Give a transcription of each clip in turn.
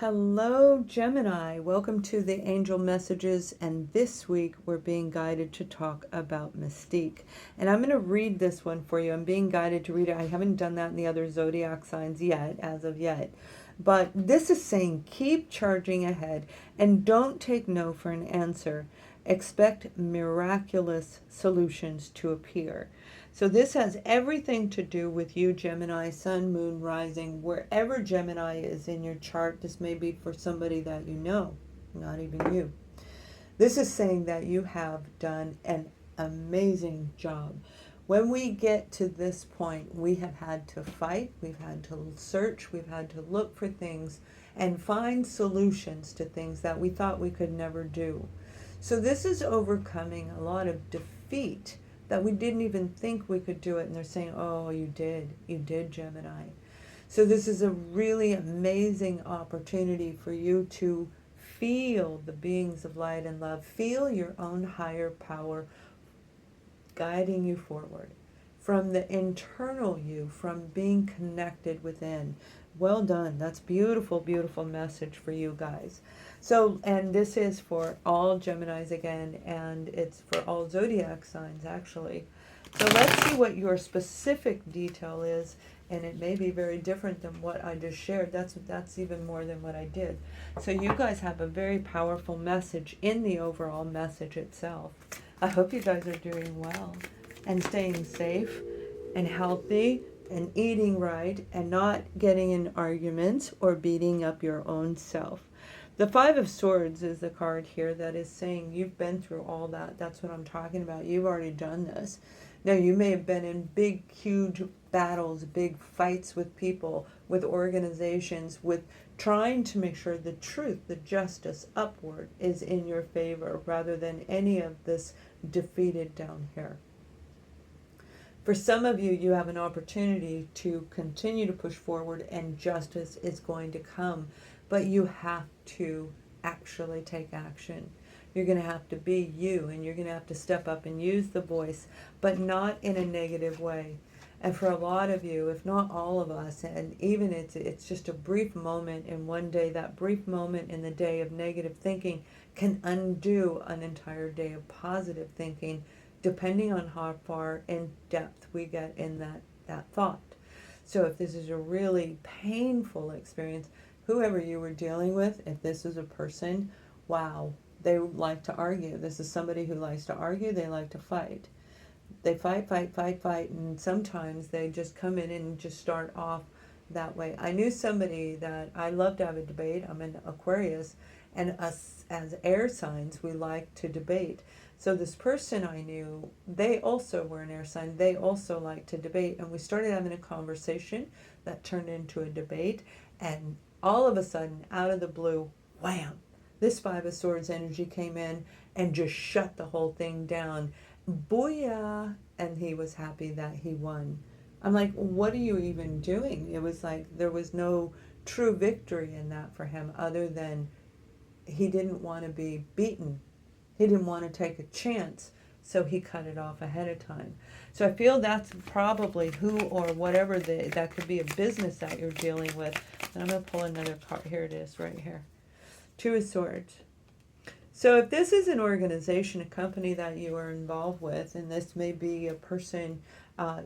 Hello, Gemini. Welcome to the Angel Messages, and this week we're being guided to talk about mystique. And I'm going to read this one for you. I'm being guided to read it. I haven't done that in the other zodiac signs yet, as of yet. But this is saying, keep charging ahead and don't take no for an answer. Expect miraculous solutions to appear. So this has everything to do with you, Gemini, sun, moon, rising, wherever Gemini is in your chart. This may be for somebody that you know, not even you. This is saying that you have done an amazing job. When we get to this point, we have had to fight, we've had to search, we've had to look for things and find solutions to things that we thought we could never do. So this is overcoming a lot of defeat that we didn't even think we could do it. And they're saying, oh, you did, Gemini. So this is a really amazing opportunity for you to feel the beings of light and love, feel your own higher power guiding you forward from the internal you, from being connected within. Well done. That's beautiful, beautiful message for you guys. So, and this is for all Geminis again, and it's for all zodiac signs actually. So let's see what your specific detail is, and it may be very different than what I just shared. That's even more than what I did. So you guys have a very powerful message in the overall message itself. I hope you guys are doing well and staying safe and healthy and eating right and not getting in arguments or beating up your own self. The Five of Swords is the card here that is saying you've been through all that. That's what I'm talking about. You've already done this. Now, you may have been in big, huge battles, big fights with people, with organizations, with trying to make sure the truth, the justice upward is in your favor rather than any of this defeated down here. For some of you, you have an opportunity to continue to push forward and justice is going to come. But you have to actually take action. You're going to have to be you, and you're going to have to step up and use the voice, but not in a negative way. And for a lot of you, if not all of us, and even it's just a brief moment in one day, that brief moment in the day of negative thinking can undo an entire day of positive thinking, depending on how far in depth we get in that thought. So if this is a really painful experience, whoever you were dealing with, if this is a person, wow, they like to argue. This is somebody who likes to argue. They like to fight. They fight, and sometimes they just come in and just start off that way. I knew somebody that I love to have a debate. I'm an Aquarius, and us as air signs, we like to debate. So this person I knew, they also were an air sign. They also like to debate, and we started having a conversation that turned into a debate, and all of a sudden, out of the blue, wham, this Five of Swords energy came in and just shut the whole thing down. Booyah! And he was happy that he won. I'm like, what are you even doing? It was like there was no true victory in that for him other than he didn't want to be beaten. He didn't want to take a chance, so he cut it off ahead of time. So I feel that's probably who or whatever that could be a business that you're dealing with. And I'm going to pull another card. Here it is, right here. Two of Swords. So if this is an organization, a company that you are involved with, and this may be a person,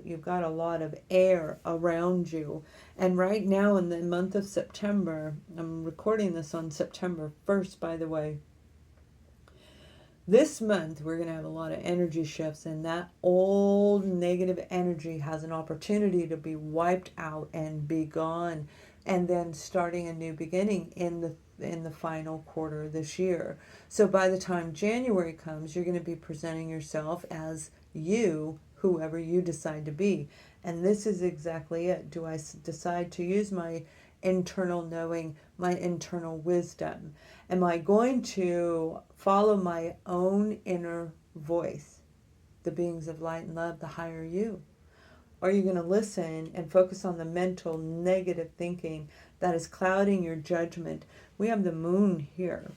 you've got a lot of air around you. And right now in the month of September, I'm recording this on September 1st, by the way. This month, we're going to have a lot of energy shifts, and that old negative energy has an opportunity to be wiped out and be gone, and then starting a new beginning in the final quarter of this year. So by the time January comes, you're going to be presenting yourself as you, whoever you decide to be. And this is exactly it. Do I decide to use my internal knowing, my internal wisdom? Am I going to follow my own inner voice, the beings of light and love, the higher you? Or are you going to listen and focus on the mental negative thinking that is clouding your judgment? We have the moon here.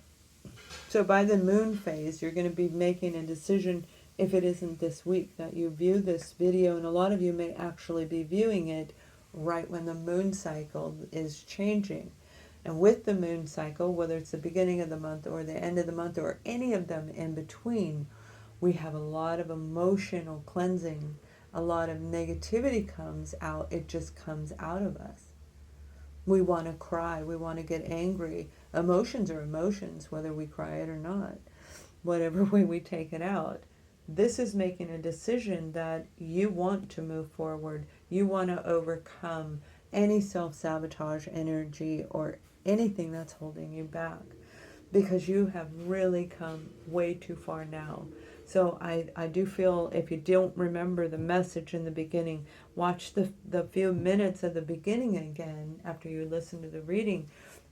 So by the moon phase, you're going to be making a decision, if it isn't this week, that you view this video, and a lot of you may actually be viewing it right when the moon cycle is changing. And with the moon cycle, whether it's the beginning of the month or the end of the month or any of them in between, we have a lot of emotional cleansing. A lot of negativity comes out. It just comes out of us. We want to cry. We want to get angry. Emotions are emotions, whether we cry it or not. Whatever way we take it out. This is making a decision that you want to move forward. You want to overcome any self-sabotage energy or anything that's holding you back, because you have really come way too far now. So I do feel, if you don't remember the message in the beginning, watch the few minutes of the beginning again after you listen to the reading,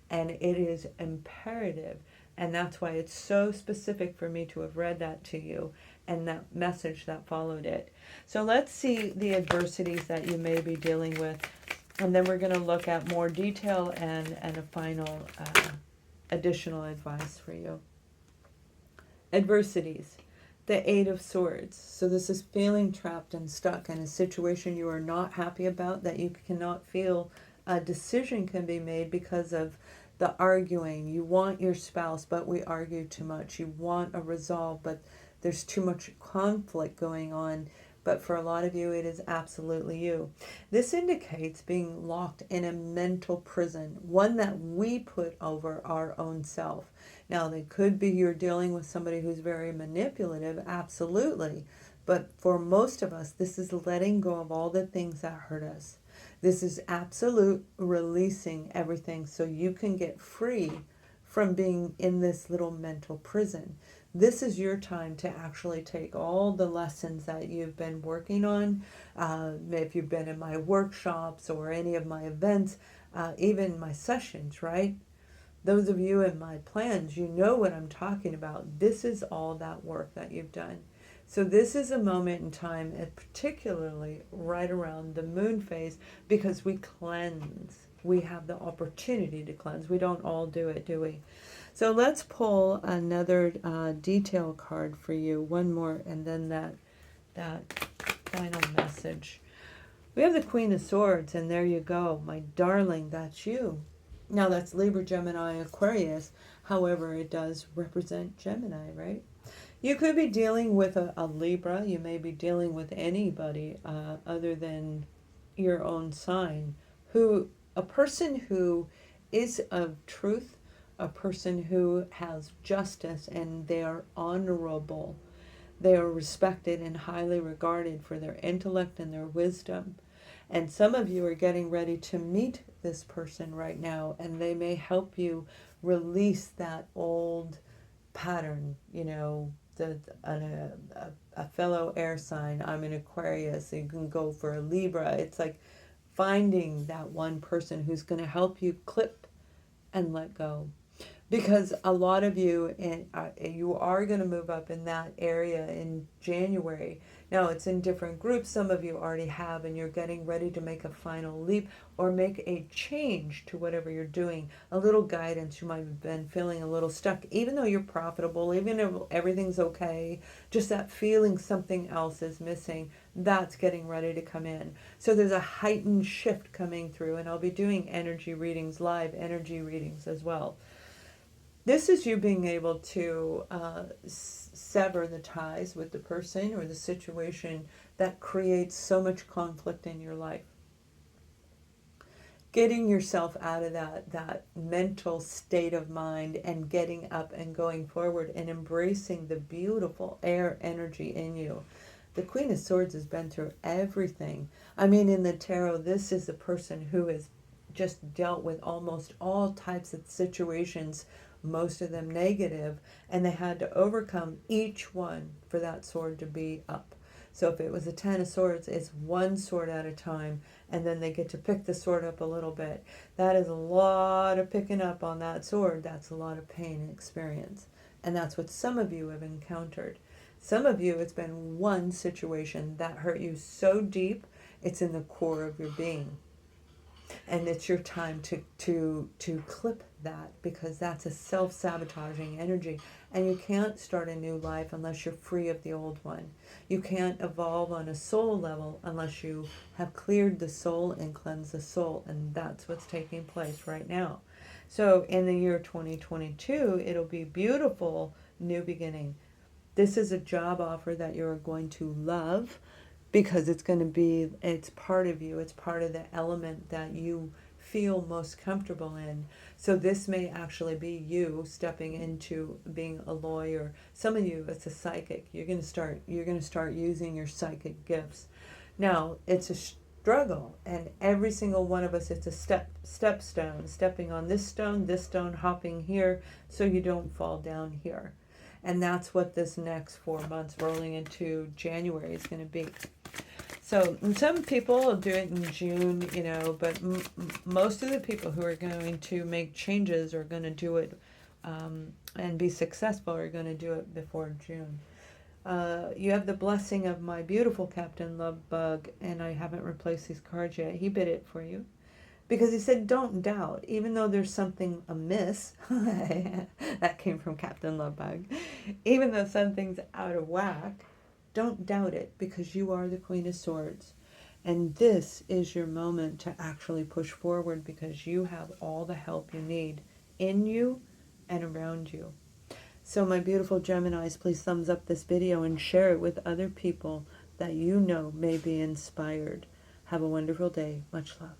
and it is imperative. And that's why it's so specific for me to have read that to you and that message that followed it. So let's see the adversities that you may be dealing with. And then we're going to look at more detail and a final additional advice for you. Adversities. The Eight of Swords. So this is feeling trapped and stuck in a situation you are not happy about, that you cannot feel a decision can be made because of the arguing. You want your spouse, but we argue too much. You want a resolve, but there's too much conflict going on. But for a lot of you, it is absolutely you. This indicates being locked in a mental prison, one that we put over our own self. Now, they could be you're dealing with somebody who's very manipulative, absolutely. But for most of us, this is letting go of all the things that hurt us. This is absolute releasing everything so you can get free from being in this little mental prison. This is your time to actually take all the lessons that you've been working on. If you've been in my workshops or any of my events, even my sessions, right? Those of you in my plans, you know what I'm talking about. This is all that work that you've done. So this is a moment in time, and particularly right around the moon phase, because we cleanse. We have the opportunity to cleanse. We don't all do it, do we? So let's pull another detail card for you. One more, and then that final message. We have the Queen of Swords, and there you go. My darling, that's you. Now that's Libra, Gemini, Aquarius. However, it does represent Gemini, right? You could be dealing with a Libra. You may be dealing with anybody other than your own sign. A person who is of truth, a person who has justice, and they are honorable. They are respected and highly regarded for their intellect and their wisdom. And some of you are getting ready to meet this person right now, and they may help you release that old pattern, you know, a fellow air sign. I'm an Aquarius, so you can go for a Libra. It's like finding that one person who's going to help you clip and let go. Because a lot of you, you are going to move up in that area in January. Now, it's in different groups. Some of you already have, and you're getting ready to make a final leap or make a change to whatever you're doing. A little guidance. You might have been feeling a little stuck, even though you're profitable, even if everything's okay. Just that feeling something else is missing. That's getting ready to come in. So there's a heightened shift coming through, and I'll be doing energy readings, live energy readings as well. This is you being able to sever the ties with the person or the situation that creates so much conflict in your life. Getting yourself out of that mental state of mind and getting up and going forward and embracing the beautiful air energy in you. The Queen of Swords has been through everything. I mean, in the tarot, this is a person who has just dealt with almost all types of situations, most of them negative, and they had to overcome each one for that sword to be up. So if it was a 10 of Swords, it's one sword at a time, and then they get to pick the sword up a little bit. That is a lot of picking up on that sword. That's a lot of pain and experience. And that's what some of you have encountered. Some of you, it's been one situation that hurt you so deep, it's in the core of your being. And it's your time to clip that, because that's a self-sabotaging energy. And you can't start a new life unless you're free of the old one. You can't evolve on a soul level unless you have cleared the soul and cleansed the soul. And that's what's taking place right now. So in the year 2022, it'll be beautiful new beginning. This is a job offer that you're going to love because it's going to be, it's part of you. It's part of the element that you feel most comfortable in. So this may actually be you stepping into being a lawyer. Some of you, it's a psychic. You're going to start using your psychic gifts. Now, it's a struggle, and every single one of us, it's a stepstone, stepping on this stone, hopping here so you don't fall down here. And that's what this next 4 months rolling into January is going to be. So some people will do it in June, you know, but most of the people who are going to make changes are going to do it and be successful are going to do it before June. You have the blessing of my beautiful Captain Love Bug, and I haven't replaced these cards yet. He bid it for you. Because he said, don't doubt, even though there's something amiss. That came from Captain Lovebug. Even though something's out of whack, don't doubt it, because you are the Queen of Swords. And this is your moment to actually push forward, because you have all the help you need in you and around you. So my beautiful Geminis, please thumbs up this video and share it with other people that you know may be inspired. Have a wonderful day. Much love.